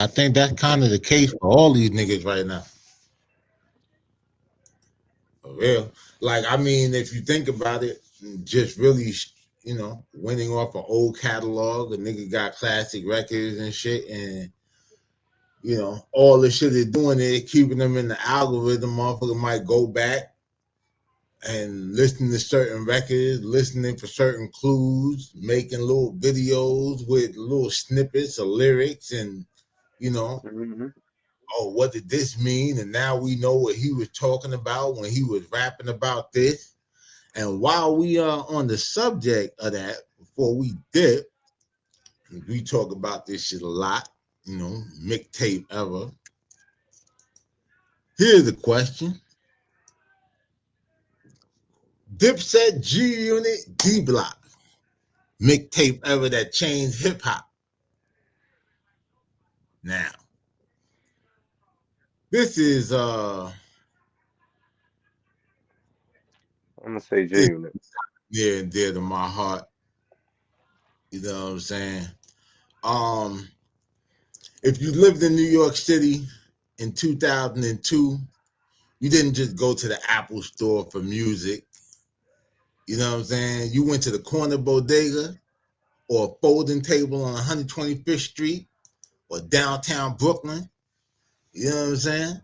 I think that's kind of the case for all these niggas right now. For real. Like, I mean, if you think about it, just really, winning off an old catalog, a nigga got classic records and shit, and all the shit they're doing, they're keeping them in the algorithm. Motherfucker might go back and listen to certain records, listening for certain clues, making little videos with little snippets of lyrics, and you know, Mm-hmm. oh, what did this mean? And now we know what he was talking about when he was rapping about this. And while we are on the subject of that, before we dip, we talk about this shit a lot, mixtape ever. Here's the question: Dipset, G Unit, D Block, mixtape ever that changed hip hop. Now, this is I'm gonna say J it's Unit. near and dear to my heart. You know what I'm saying? Um, if you lived in New York City in 2002, you didn't just go to the Apple store for music. You know what I'm saying? You went to the corner bodega or a folding table on 125th Street or downtown Brooklyn. You know what I'm saying?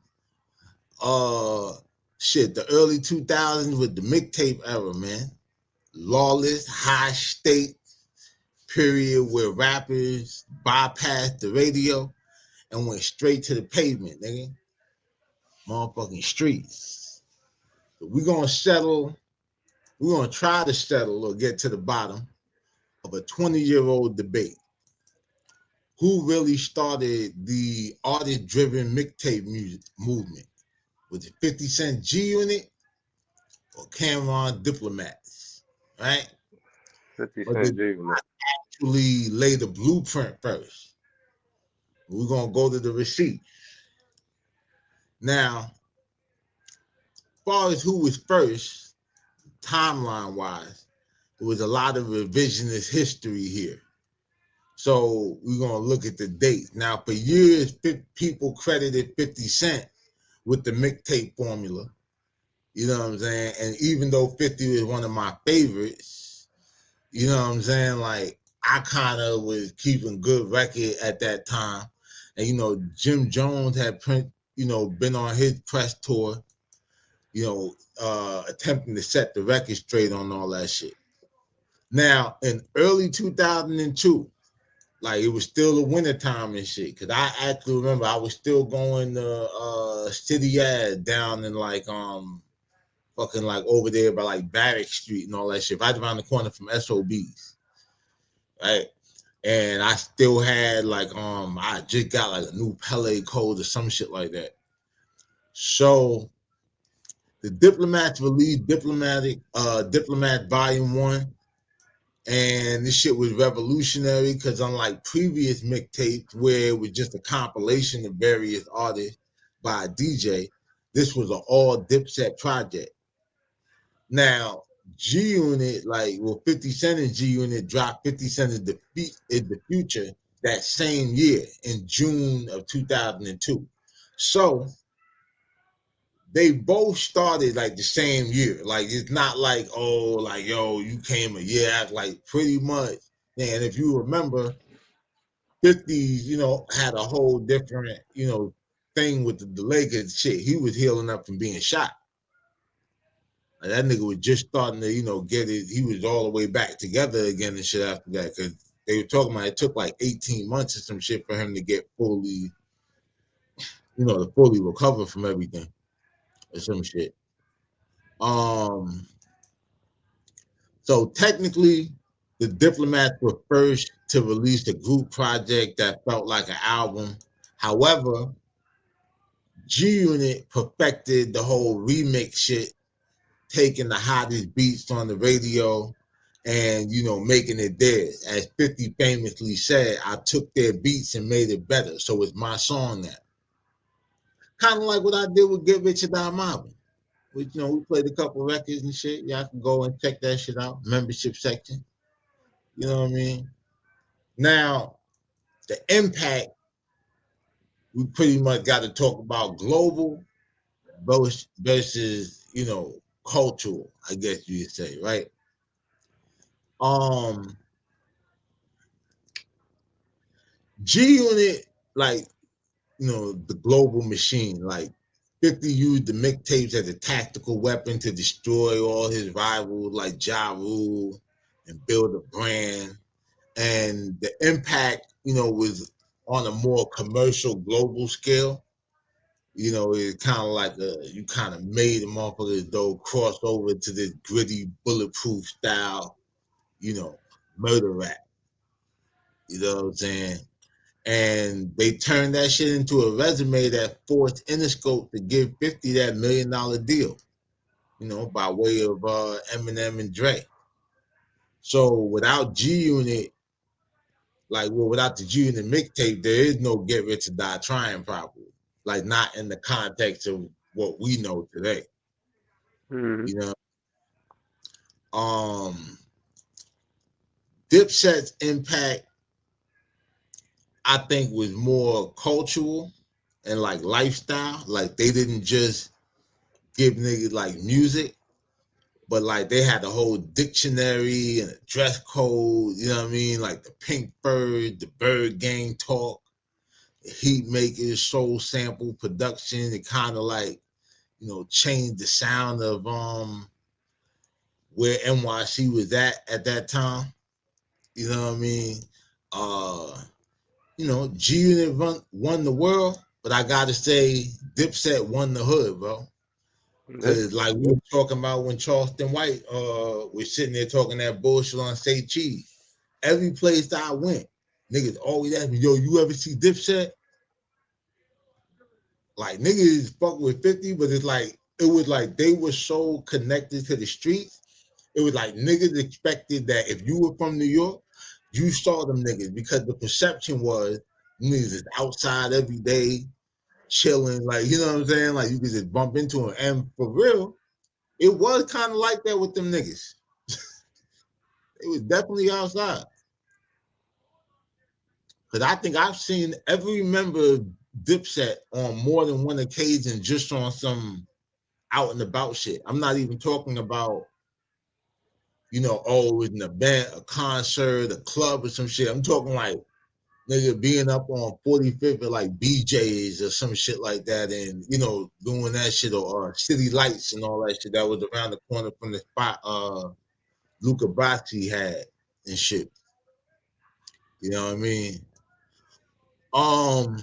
Uh, shit, the early 2000s with the mixtape era, man. Lawless, high state period where rappers bypassed the radio and went straight to the pavement, nigga. Motherfucking streets. But we're gonna try to settle or get to the bottom of a 20-year-old debate. Who really started the artist-driven mixtape music movement? Was it 50 Cent G Unit or Cameron Diplomats? Right? 50 Or did Cent J Unit. they actually lay the blueprint first? We're gonna go to the receipt. Now, as far as who was first, timeline wise, there was a lot of revisionist history here. So we're gonna look at the dates. Now, for years, people credited 50 Cent with the mixtape formula. You know what I'm saying? And even though 50 was one of my favorites, you know what I'm saying? Like, I kind of was keeping good record at that time. And, Jim Jones had been on his press tour, attempting to set the record straight on all that shit. Now, in early 2002, like it was still the wintertime and shit. Cause I actually remember I was still going to City Ad down in like fucking like over there by like Barrack Street and all that shit, right around the corner from SOBs. Right. And I still had like I just got like a new Pele code or some shit like that. So the Diplomats released Diplomat Volume One. And this shit was revolutionary because unlike previous mixtapes where it was just a compilation of various artists by a DJ, this was an all Dipset project. Now, G Unit, like, 50 Cent and G Unit dropped 50 Cent in the future that same year in June of 2002. So they both started like the same year. Like, it's not like, oh, like, yo, you came a year after, like, pretty much. And if you remember, 50, had a whole different, thing with the delay because shit, he was healing up from being shot. Like, that nigga was just starting to, get it. He was all the way back together again and shit after that because they were talking about it took like 18 months or some shit for him to get fully, to fully recover from everything or some shit. Um, so technically, the Diplomats were first to release a group project that felt like an album. However, G Unit perfected the whole remix shit, taking the hottest beats on the radio and making it theirs. As 50 famously said, I took their beats and made it better. So it's my song now. Kind of like what I did with Get Rich or Die Mobbing. We played a couple records and shit. Y'all can go and check that shit out. Membership section. You know what I mean? Now, the impact we pretty much got to talk about global versus cultural, I guess you could say, right? Um, G Unit, like the global machine, like 50 used the mixtapes as a tactical weapon to destroy all his rivals like Ja Rule and build a brand. And the impact, was on a more commercial global scale. It's kind of like you kind of made the motherfuckers though cross over to this gritty, bulletproof style, murder rap. You know what I'm saying? And they turned that shit into a resume that forced Interscope to give 50 that $1 million deal, by way of Eminem and Dre. So without G Unit, without the G Unit mixtape, there is no Get Rich or Die Trying probably. Like not in the context of what we know today. Mm-hmm. You know, um, Dipset's impact, I think, was more cultural and like lifestyle. Like they didn't just give niggas like music, but like they had a whole dictionary and a dress code. You know what I mean? Like the Pink Bird, the Bird Gang talk, the Heat Makers, Soul Sample production. It kind of like changed the sound of where NYC was at that time. You know what I mean? Uh, G Unit won the world, but I gotta say Dipset won the hood, bro. Yeah. Cause like we were talking about when Charleston White was sitting there talking that bullshit on Say Cheese. Every place I went, niggas always ask me, yo, you ever see Dipset? Like niggas fuck with 50, but it was like they were so connected to the streets. It was like niggas expected that if you were from New York, you saw them niggas because the perception was niggas is outside every day, chilling, like you know what I'm saying? Like you could just bump into them. And for real, it was kind of like that with them niggas. It was definitely outside. Cause I think I've seen every member of Dipset on more than one occasion just on some out and about shit. I'm not even talking about, oh, it was an event, a concert, a club or some shit. I'm talking like nigga being up on 45th at like BJ's or some shit like that and, doing that shit or City Lights and all that shit that was around the corner from the spot Luca Brasi had and shit. You know what I mean? Um,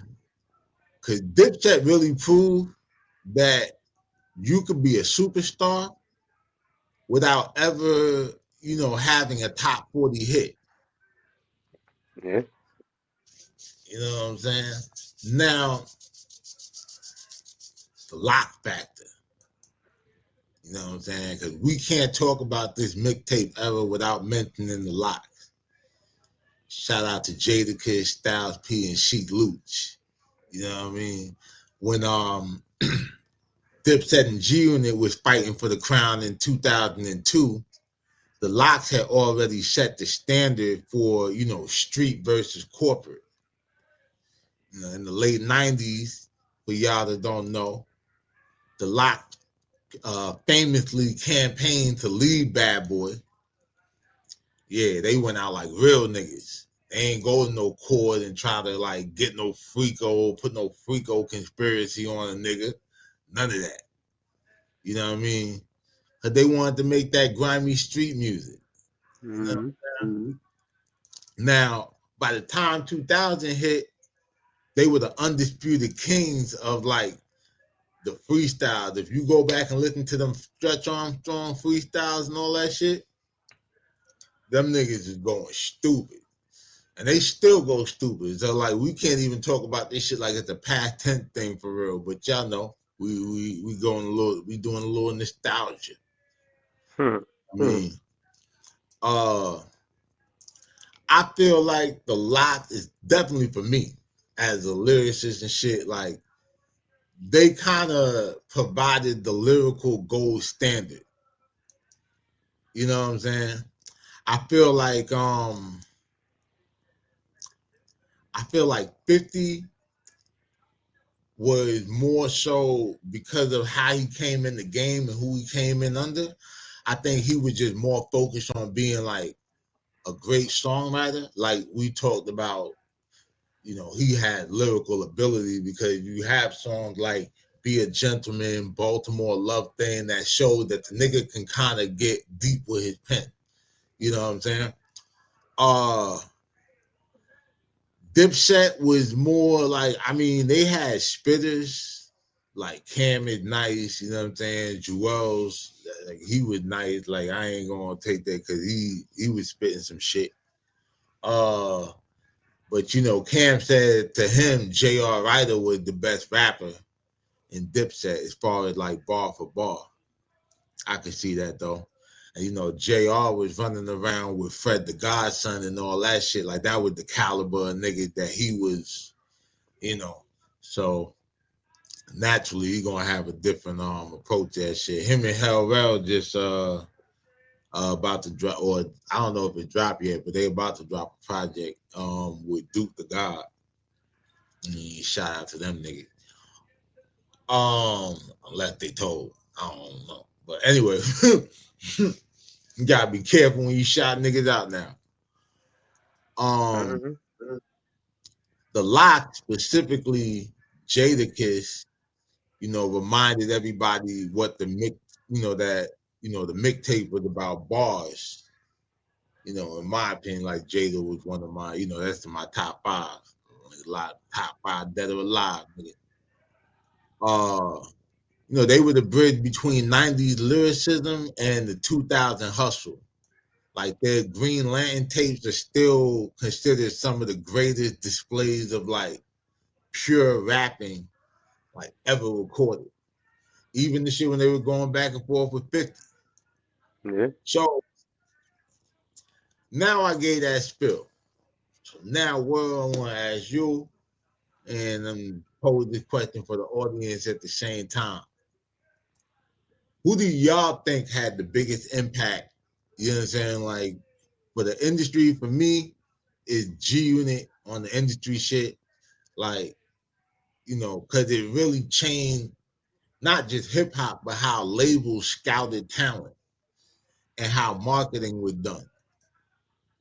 cause Dipset really proved that you could be a superstar without ever, having a top 40 hit. Yeah. You know what I'm saying? Now, the lock factor. You know what I'm saying? Because we can't talk about this mixtape ever without mentioning the lock. Shout out to Jadakiss, Styles P, and Sheek Luch. You know what I mean? When Dipset and G Unit was fighting for the crown in 2002, the Locks had already set the standard for, street versus corporate. In the late 90s, for y'all that don't know, the Locks famously campaigned to leave Bad Boy. Yeah, they went out like real niggas. They ain't go to no court and try to like get no put no freako conspiracy on a nigga. None of that. You know what I mean? Cause they wanted to make that grimy street music. You know? Mm-hmm. Now, by the time 2000 hit, they were the undisputed kings of like the freestyles. If you go back and listen to them Stretch Armstrong freestyles and all that shit, them niggas is going stupid. And they still go stupid. So like we can't even talk about this shit like it's a past tense thing for real. But y'all know we going a little, we doing a little nostalgia. I mean, uh I feel like the lot is definitely for me as a lyricist and shit. Like they kind of provided the lyrical gold standard. You know what I'm saying? I feel like I feel like 50 was more so because of how he came in the game and who he came in under. I think he was just more focused on being like a great songwriter. Like we talked about, you know, he had lyrical ability because you have songs like Be a Gentleman, Baltimore Love Thing that showed that the nigga can kind of get deep with his pen. You know what I'm saying? Uh Dipset was more like, I mean, they had spitters like Cam is nice, you know what I'm saying? Jewels, like he was nice. Like I ain't gonna take that because he was spitting some shit. Uh, but you know, Cam said to him, J.R. Ryder was the best rapper in Dipset as far as like bar for bar. I could see that though. And you know, JR was running around with Fred the Godson and all that shit. Like that was the caliber of nigga that he was, you know. So naturally he gonna have a different approach to that shit. Him and Hell Rell just about to drop, or I don't know if it dropped yet, but they about to drop a project with Duke the God. And shout out to them niggas. Unless they told. I don't know. But anyway, you gotta be careful when you shout niggas out now. Um, Mm-hmm. the Lock, specifically Jadakiss, you know, reminded everybody what the you know, that, you know, the mixtape was about bars. You know, in my opinion, like Jada was one of my, you know, that's my top five. A lot top five dead or alive. Uh, you know, they were the bridge between 90s lyricism and the 2000 hustle. Like their Green Lantern tapes are still considered some of the greatest displays of like pure rapping like ever recorded. Even the shit when they were going back and forth with 50. Yeah. So now I gave that spill. So now what I want to ask you, and I'm pose this question for the audience at the same time. Who do y'all think had the biggest impact? You know what I'm saying? Like for the industry, for me, is G Unit on the industry shit. Like, you know, because it really changed not just hip hop, but how labels scouted talent and how marketing was done.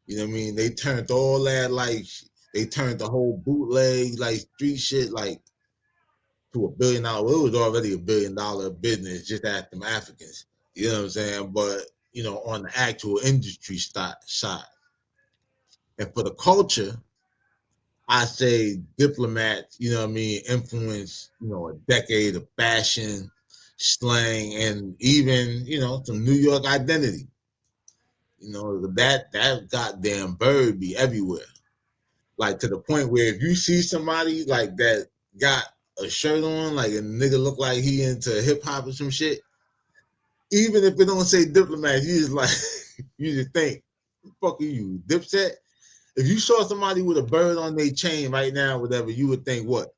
You know what I mean? They turned all that like they turned the whole bootleg like street shit like to $1 billion. Well, it was already $1 billion business just at them Africans. You know what I'm saying? But you know, on the actual industry side, and for the culture, I say Diplomats. You know what I mean? Influenced, you know, a decade of fashion, slang, and even, you know, some New York identity. You know, that goddamn bird be everywhere. Like to the point where if you see somebody like that got a shirt on, like a nigga look like he into hip hop or some shit, even if it don't say Diplomat, you just like you just think, fuck are you, Dipset? If you saw somebody with a bird on their chain right now, whatever, you would think what?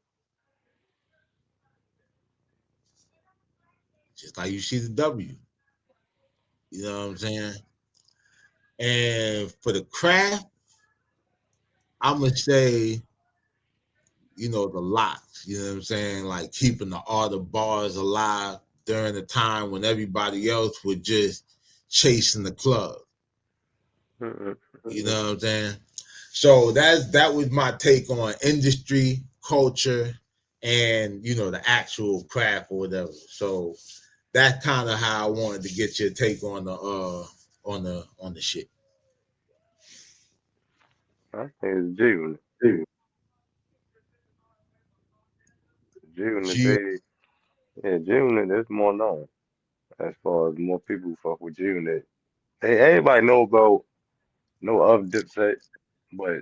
Just like you see the W. You know what I'm saying? And for the craft, I'm gonna say, you know, the locks. You know what I'm saying? Like keeping the art of bars alive during the time when everybody else was just chasing the club. Mm-hmm. You know what I'm saying? So that was my take on industry, culture, and you know the actual craft or whatever. So that's kind of how I wanted to get your take on the shit. I think it's June. June, G yeah, June is more known as far as more people fuck with June. Hey, everybody know of Dipset, but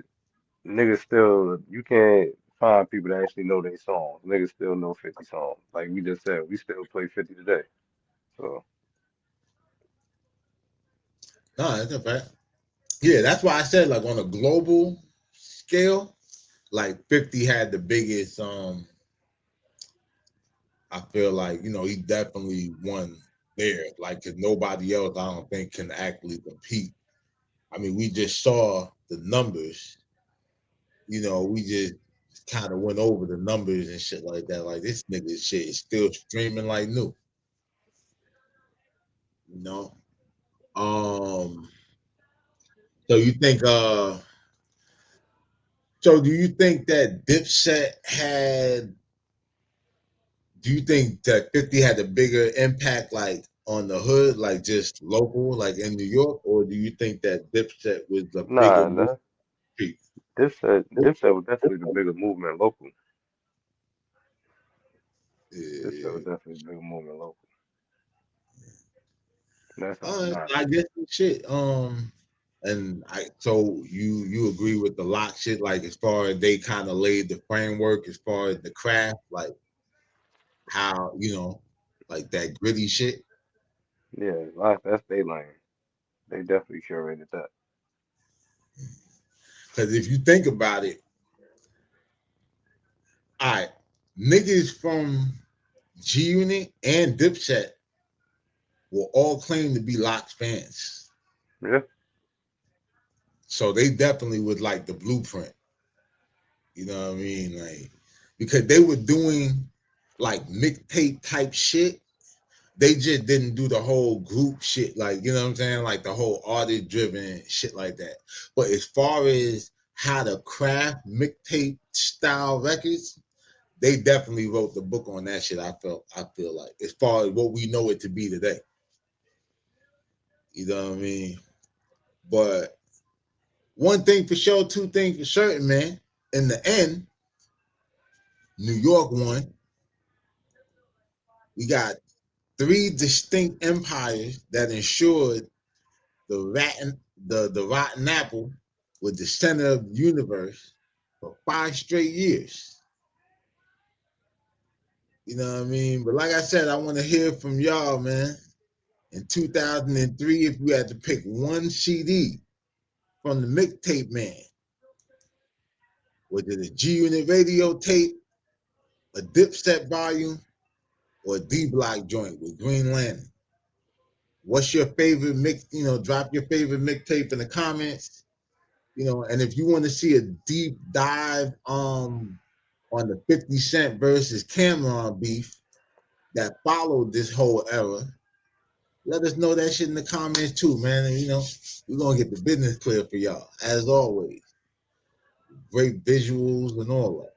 niggas still you can't find people that actually know their songs. Niggas still know 50 songs. Like we just said, we still play 50 today. So no, that's a fact. Yeah, that's why I said like on a global scale, like 50 had the biggest I feel like, you know, he definitely won there. Like, cause nobody else I don't think can actually compete. I mean, we just saw the numbers, you know, we just kind of went over the numbers and shit like that. Like this nigga shit is still streaming like new. You know. So you think so do you think that Dipset had do you think that 50 had a bigger impact like on the hood, like just local, like in New York, or do you think that Dipset was the bigger Nah, movie? nah. This was definitely the bigger movement local. This was Yeah. definitely the bigger movement local. That's I undeniable. guess shit. And I so you agree with the lock shit, like as far as they kind of laid the framework as far as the craft, like how like that gritty shit. Yeah, that's their lane. They definitely curated that. Because if you think about it, all right, niggas from G Unit and Dipset will all claim to be Locks fans. Yeah, So they definitely would like the blueprint. You know what I mean? Like because they were doing like mixtape type shit. They just didn't do the whole group shit, like you know what I'm saying, like the whole artist driven shit like that. But as far as how to craft mixtape style records, they definitely wrote the book on that shit. I feel like as far as what we know it to be today. You know what I mean? But one thing for sure, two things for certain, man. In the end, New York won. We got three distinct empires that ensured the rotten apple was the center of the universe for 5 straight years. You know what I mean? But like I said, I want to hear from y'all, man. In 2003, if you had to pick one CD from the Mixtape Man, was it a G Unit radio tape, a Dipset volume, or a D Block joint with Green Lantern? What's your favorite mix? Drop your favorite mixtape in the comments. And if you want to see a deep dive on the 50 Cent versus Cameron beef that followed this whole era, let us know that shit in the comments too, man. And we're gonna get the business clear for y'all, as always. Great visuals and all that.